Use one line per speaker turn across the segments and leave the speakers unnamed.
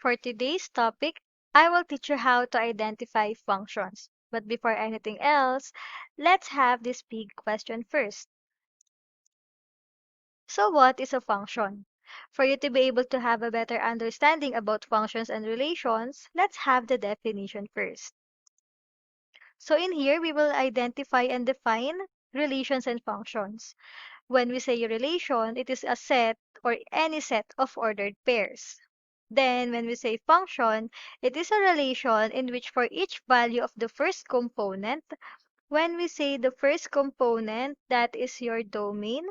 For today's topic, I will teach you how to identify functions. But before anything else, let's have this big question first. So what is a function? For you to be able to have a better understanding about functions and relations, let's have the definition first. So in here, we will identify and define relations and functions. When we say relation, it is a set or any set of ordered pairs. Then, when we say function, it is a relation in which for each value of the first component, when we say the first component, that is your domain,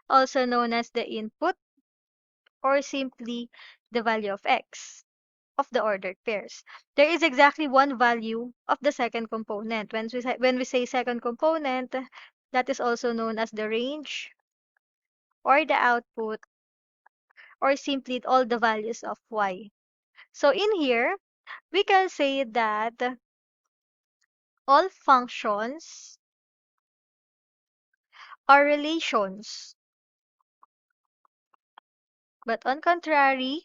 also known as the input, or simply the value of x of the ordered pairs. There is exactly one value of the second component. When we say second component, that is also known as the range or the output or simply all the values of y. So in here, we can say that all functions are relations, but on contrary,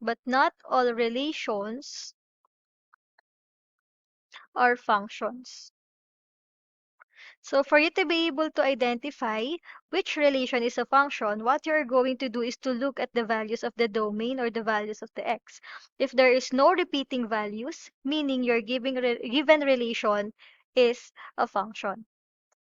but not all relations are functions. So for you to be able to identify which relation is a function, what you're going to do is to look at the values of the domain or the values of the x. If there is no repeating values, meaning your given relation is a function.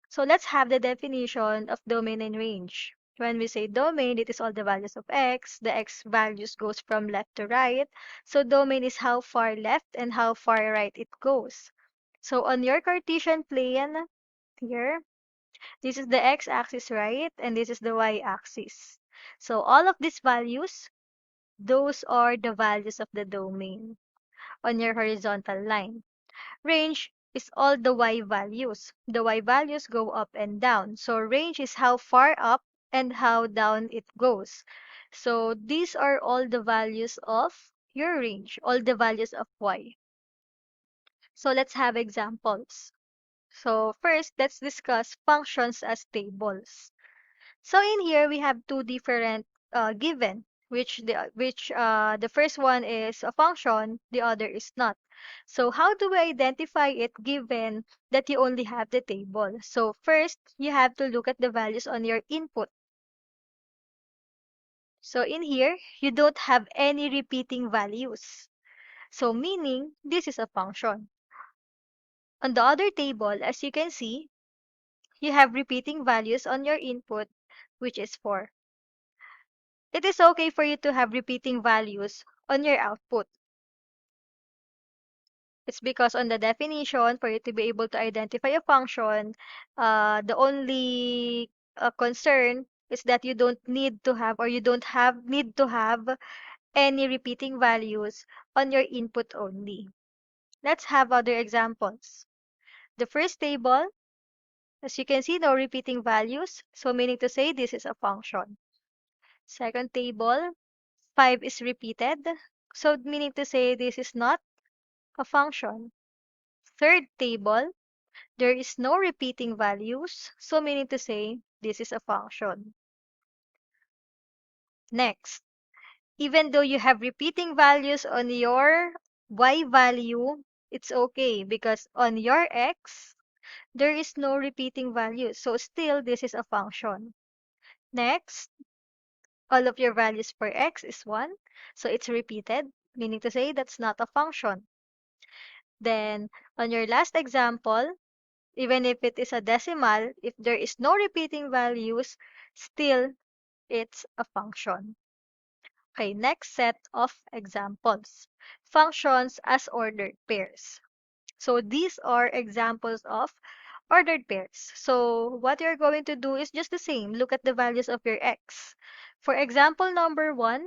So let's have the definition of domain and range. When we say domain, it is all the values of x. The x values goes from left to right. So domain is how far left and how far right it goes. So on your Cartesian plane here, this is the x-axis, right? And this is the y-axis. So all of these values, those are the values of the domain on your horizontal line. Range is all the y values. The y values go up and down. So range is how far up and how down it goes. So these are all the values of your range, all the values of y. So let's have examples. So first, let's discuss functions as tables. So in here we have two different given, which the first one is a function, the other is not. So how do we identify it given that you only have the table? So first, you have to look at the values on your input. So in here, you don't have any repeating values. So meaning this is a function. On the other table, as you can see, you have repeating values on your input, which is 4. It is okay for you to have repeating values on your output. It's because on the definition, for you to be able to identify a function, the only concern is that you don't need to have or you don't have need to have any repeating values on your input only. Let's have other examples. The first table, as you can see, no repeating values, so meaning to say this is a function. Second table, 5 is repeated, so meaning to say this is not a function. Third table, there is no repeating values, so meaning to say this is a function. Next, even though you have repeating values on your y value, it's okay because on your x, there is no repeating value, so still this is a function. Next, all of your values for x is 1, so it's repeated, meaning to say that's not a function. Then, on your last example, even if it is a decimal, if there is no repeating values, still it's a function. Okay, next set of examples. Functions as ordered pairs. So these are examples of ordered pairs. So what you're going to do is just the same. Look at the values of your x. For example number 1,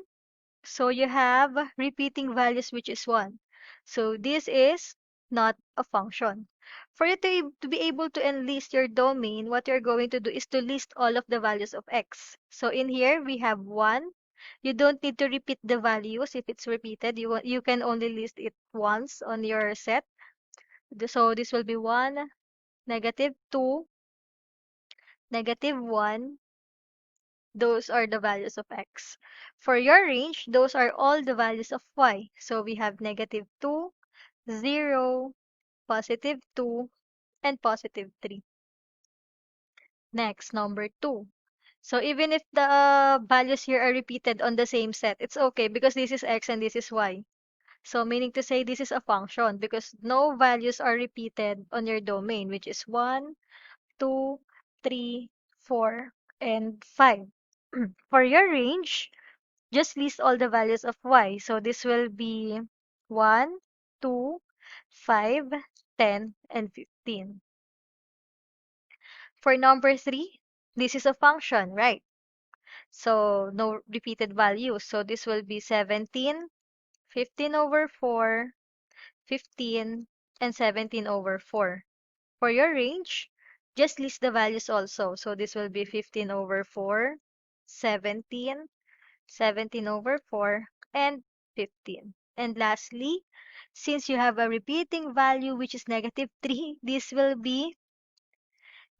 so you have repeating values which is 1. So this is not a function. For you to be able to enlist your domain, what you're going to do is to list all of the values of x. So in here we have 1. You don't need to repeat the values if it's repeated. You can only list it once on your set. So this will be 1, -2, -1, those are the values of x. For your range, those are all the values of y. So we have -2, 0, +2, and +3. Next, number 2. So even if the values here are repeated on the same set, it's okay because this is x and this is y. So meaning to say this is a function because no values are repeated on your domain, which is 1, 2, 3, 4, and 5. For your range, just list all the values of y. So this will be 1, 2, 5, 10, and 15. For number 3, this is a function, right? So no repeated values. So this will be 17, 15/4, 15, and 17/4. For your range, just list the values also. So this will be 15/4, 17, 17/4, and 15. And lastly, since you have a repeating value which is -3, this will be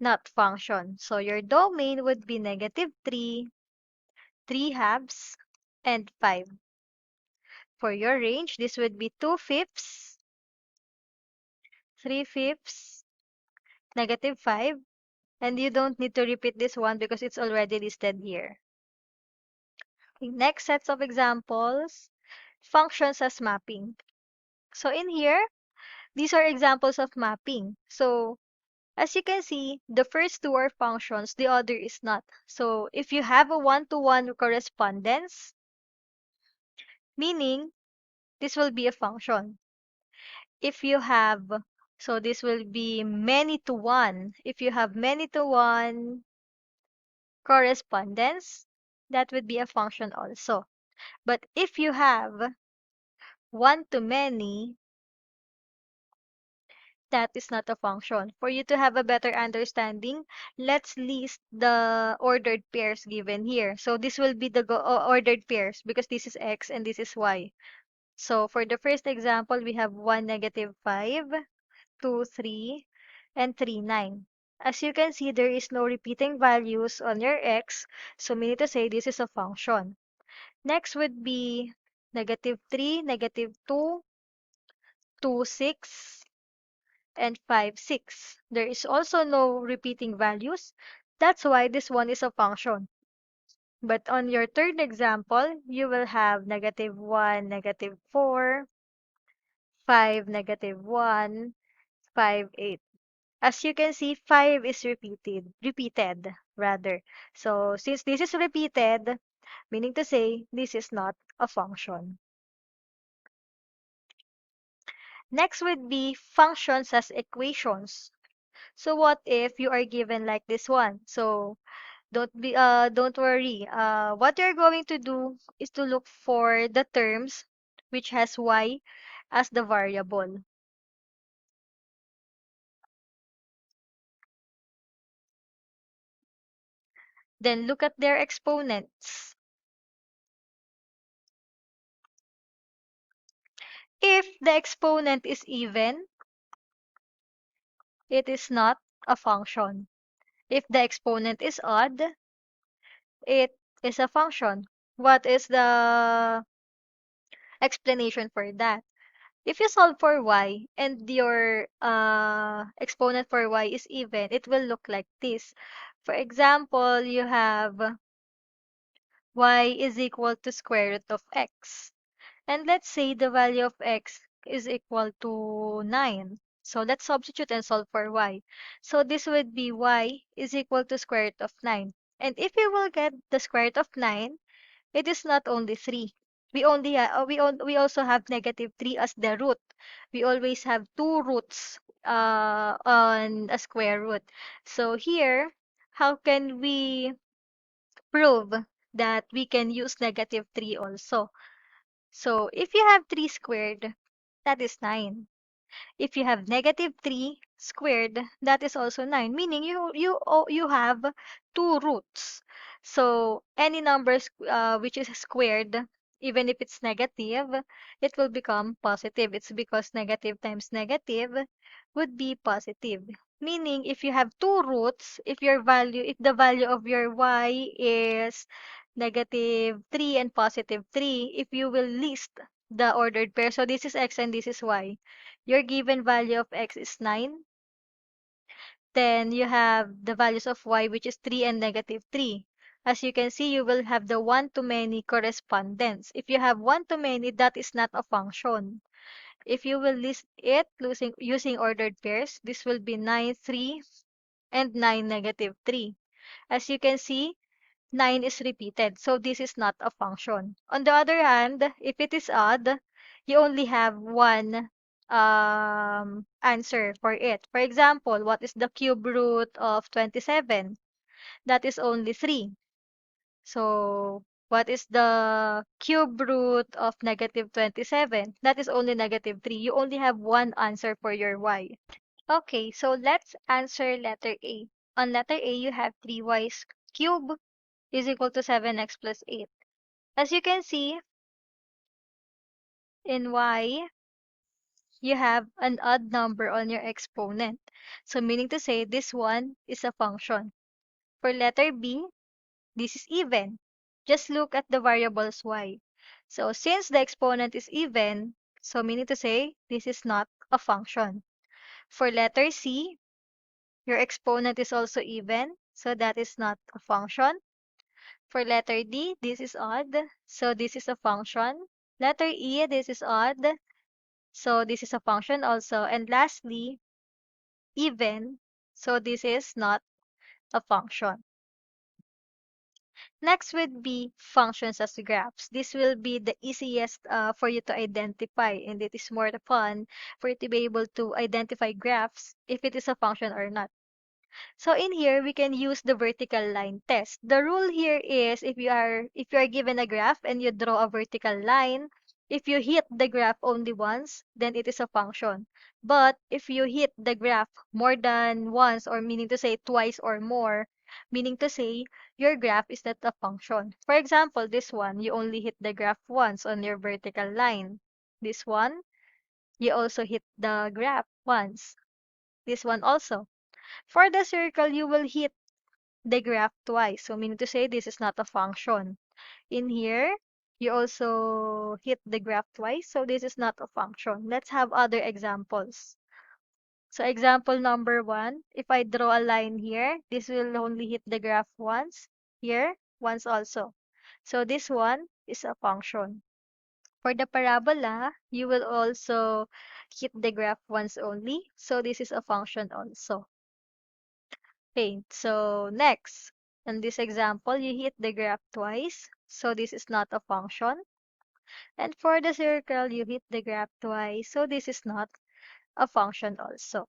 not function. So your domain would be -3, 3/2, and 5. For your range, this would be 2/5, 3/5, -5, and you don't need to repeat this one because it's already listed here. The next sets of examples, functions as mapping. So in here, these are examples of mapping. So as you can see, the first two are functions, the other is not. So if you have a one-to-one correspondence, meaning this will be a function. If you have, so this will be many to one. If you have many to one correspondence, that would be a function also. But if you have one to many, that is not a function. For you to have a better understanding, let's list the ordered pairs given here. So this will be the ordered pairs because this is x and this is y. So for the first example, we have 1, -5, 2, 3, and 3, 9. As you can see, there is no repeating values on your x, so meaning to say this is a function. Next would be -3, -2, 2, 6, and 5, 6. There is also no repeating values. That's why this one is a function. But on your third example, you will have -1, -4, 5, -1, 5, 8. As you can see, 5 is repeated rather. So since this is repeated, meaning to say this is not a function. Next would be functions as equations. So what if you are given like this one? So don't worry. What you're going to do is to look for the terms which has y as the variable. Then look at their exponents. If the exponent is even, it is not a function. If the exponent is odd, it is a function. What is the explanation for that? If you solve for y and your exponent for y is even, it will look like this. For example, you have y is equal to square root of x. And let's say the value of x is equal to 9. So let's substitute and solve for y. So this would be y is equal to square root of 9. And if you will get the square root of 9, it is not only 3. We also have -3 as the root. We always have two roots on a square root. So here, how can we prove that we can use -3 also? So if you have 3 squared, that is 9. If you have -3 squared, that is also 9, meaning you have two roots. So any numbers which is squared Even if it's negative, it will become positive. It's because negative times negative would be positive. Meaning, if you have two roots, if the value of your y is negative 3 and positive 3, if you will list the ordered pair, so this is x and this is y, your given value of x is 9. Then you have the values of y, which is 3 and negative 3. As you can see, you will have the one-to-many correspondence. If you have one-to-many, that is not a function. If you will list it using ordered pairs, this will be 9, 3, and 9, negative 3. As you can see, 9 is repeated, so this is not a function. On the other hand, if it is odd, you only have one answer for it. For example, what is the cube root of 27? That is only 3. So, what is the cube root of negative 27? That is only negative 3. You only have one answer for your y. Okay, so let's answer letter A. On letter A, you have 3y cube is equal to 7x plus 8. As you can see, in y, you have an odd number on your exponent. So meaning to say this one is a function. For letter B, this is even. Just look at the variables y. So since the exponent is even, so meaning to say this is not a function. For letter C, your exponent is also even, so that is not a function. For letter D, this is odd, so this is a function. Letter E, this is odd, so this is a function also. And lastly, even, so this is not a function. Next would be functions as graphs. This will be the easiest for you to identify, and it is more fun for you to be able to identify graphs if it is a function or not. So in here, we can use the vertical line test. The rule here is if you are given a graph and you draw a vertical line, if you hit the graph only once, then it is a function. But if you hit the graph more than once, or meaning to say twice or more, meaning to say your graph is not a function. For example, this one, you only hit the graph once on your vertical line. This one, you also hit the graph once. This one also. For the circle, you will hit the graph twice. So meaning to say this is not a function. In here, you also hit the graph twice. So this is not a function. Let's have other examples. So example number 1, if I draw a line here, this will only hit the graph once. Here, once also. So this one is a function. For the parabola, you will also hit the graph once only. So this is a function also. Okay, so next, in this example, you hit the graph twice, so this is not a function. And for the circle, you hit the graph twice, so this is not a function also.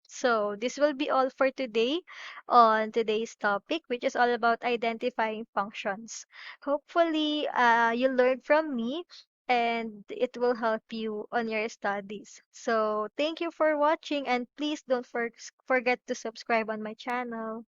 So this will be all for today on today's topic, which is all about identifying functions. Hopefully, you learned from me and it will help you on your studies. So thank you for watching, and please don't forget to subscribe on my channel.